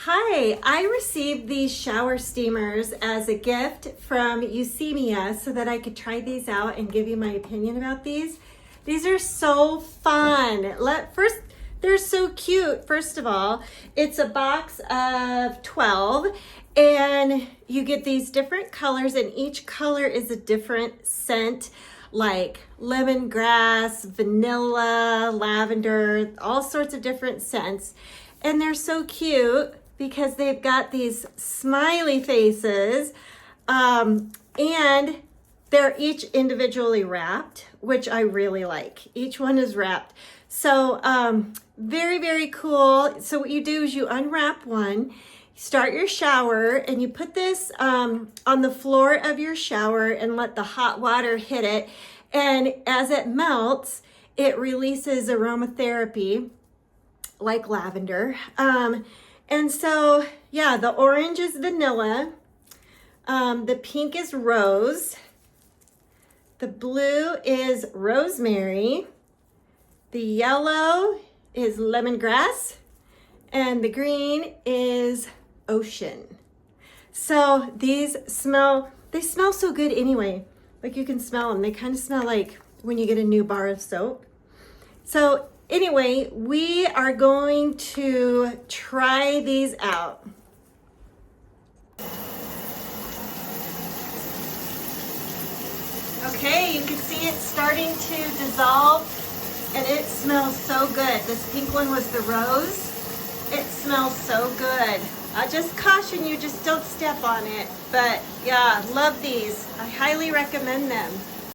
Hi, I received these shower steamers as a gift from Eusemia so that I could try these out and give you my opinion about these. These are so fun. They're so cute. First of all, it's a box of 12 and you get these different colors and each color is a different scent, like lemongrass, vanilla, lavender, all sorts of different scents. And they're so cute because they've got these smiley faces, and they're each individually wrapped, which I really like. Each one is wrapped. So very, very cool. So what you do is you unwrap one, start your shower, and you put this on the floor of your shower and let the hot water hit it. And as it melts, it releases aromatherapy like lavender. And so, yeah, the orange is vanilla. The pink is rose. The blue is rosemary. The yellow is lemongrass. And the green is ocean. So these they smell so good anyway. Like you can smell them. They kind of smell like when you get a new bar of soap. So anyway, we are going to try these out. Okay, you can see it starting to dissolve and it smells so good. This pink one was the rose. It smells so good. I just caution you, just don't step on it. But yeah, love these. I highly recommend them.